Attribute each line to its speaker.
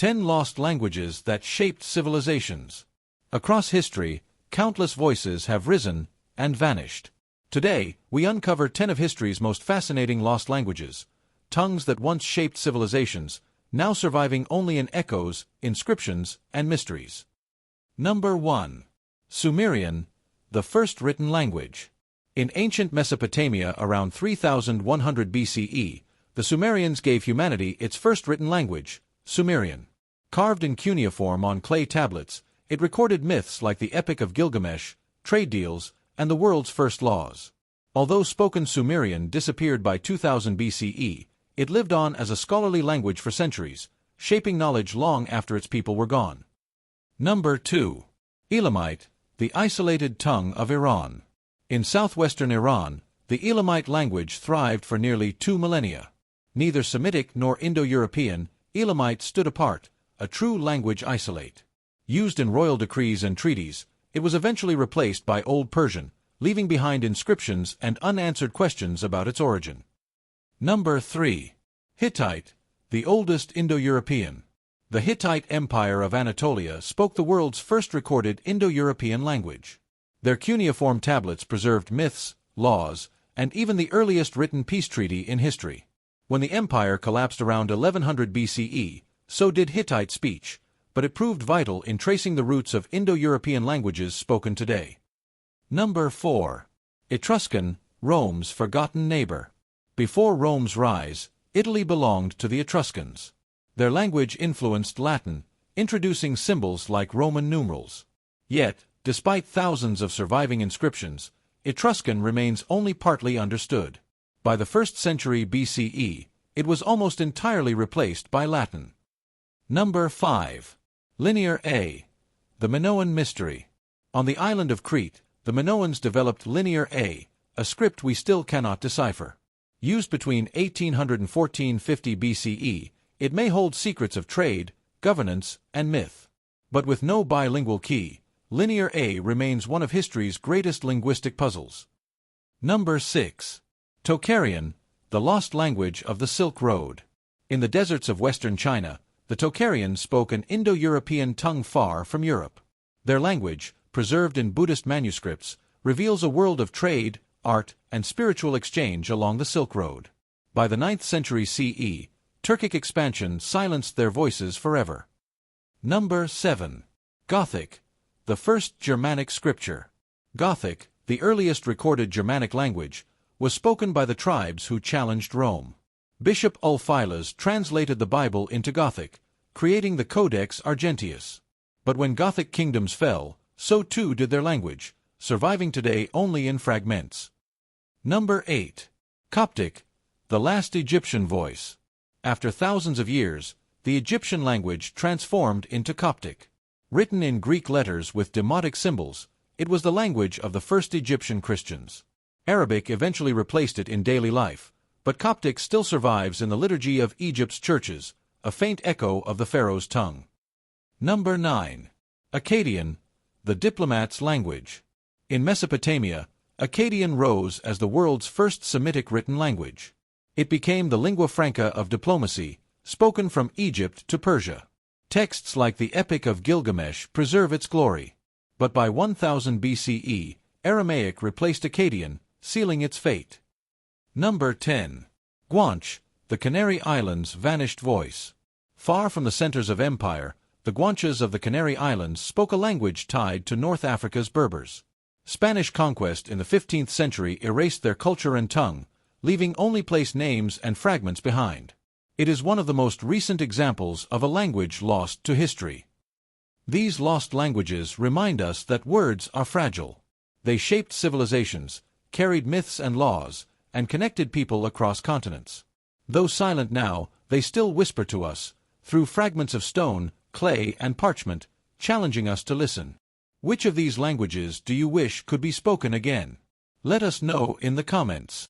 Speaker 1: 10 Lost Languages that Shaped Civilizations. Across history, countless voices have risen and vanished. Today, we uncover 10 of history's most fascinating lost languages, tongues that once shaped civilizations, now surviving only in echoes, inscriptions, and mysteries. Number 1. Sumerian, the first written language. In ancient Mesopotamia around 3100 BCE, the Sumerians gave humanity its first written language, Sumerian. Carved in cuneiform on clay tablets, it recorded myths like the Epic of Gilgamesh, trade deals, and the world's first laws. Although spoken Sumerian disappeared by 2000 BCE, it lived on as a scholarly language for centuries, shaping knowledge long after its people were gone. Number 2. Elamite, the isolated tongue of Iran. In southwestern Iran, the Elamite language thrived for nearly 2 millennia. Neither Semitic nor Indo-European, Elamite stood apart, a true language isolate. Used in royal decrees and treaties, it was eventually replaced by Old Persian, leaving behind inscriptions and unanswered questions about its origin. Number 3. Hittite, the oldest Indo-European. The Hittite Empire of Anatolia spoke the world's first recorded Indo-European language. Their cuneiform tablets preserved myths, laws, and even the earliest written peace treaty in history. When the empire collapsed around 1100 BCE, so did Hittite speech, but it proved vital in tracing the roots of Indo-European languages spoken today. Number 4. Etruscan, Rome's forgotten neighbor. Before Rome's rise, Italy belonged to the Etruscans. Their language influenced Latin, introducing symbols like Roman numerals. Yet, despite thousands of surviving inscriptions, Etruscan remains only partly understood. By the 1st century BCE, it was almost entirely replaced by Latin. Number 5. Linear A, the Minoan mystery. On the island of Crete, the Minoans developed Linear A, a script we still cannot decipher. Used between 1800 and 1450 BCE, it may hold secrets of trade, governance, and myth. But with no bilingual key, Linear A remains one of history's greatest linguistic puzzles. Number 6. Tocharian, the lost language of the Silk Road. In the deserts of western China, the Tocharians spoke an Indo-European tongue far from Europe. Their language, preserved in Buddhist manuscripts, reveals a world of trade, art, and spiritual exchange along the Silk Road. By the 9th century CE, Turkic expansion silenced their voices forever. Number 7. Gothic, the first Germanic scripture. Gothic, the earliest recorded Germanic language, was spoken by the tribes who challenged Rome. Bishop Ulfilas translated the Bible into Gothic, creating the Codex Argentius. But when Gothic kingdoms fell, so too did their language, surviving today only in fragments. Number 8. Coptic, the last Egyptian voice. After thousands of years, the Egyptian language transformed into Coptic. Written in Greek letters with demotic symbols, it was the language of the first Egyptian Christians. Arabic eventually replaced it in daily life, but Coptic still survives in the liturgy of Egypt's churches, a faint echo of the pharaoh's tongue. Number 9. Akkadian, the diplomat's language. In Mesopotamia, Akkadian rose as the world's first Semitic written language. It became the lingua franca of diplomacy, spoken from Egypt to Persia. Texts like the Epic of Gilgamesh preserve its glory. But by 1000 BCE, Aramaic replaced Akkadian, sealing its fate. Number 10. Guanche, the Canary Islands' vanished voice. Far from the centers of empire, the Guanches of the Canary Islands spoke a language tied to North Africa's Berbers. Spanish conquest in the 15th century erased their culture and tongue, leaving only place names and fragments behind. It is one of the most recent examples of a language lost to history. These lost languages remind us that words are fragile. They shaped civilizations, carried myths and laws, and connected people across continents. Though silent now, they still whisper to us, through fragments of stone, clay, and parchment, challenging us to listen. Which of these languages do you wish could be spoken again? Let us know in the comments.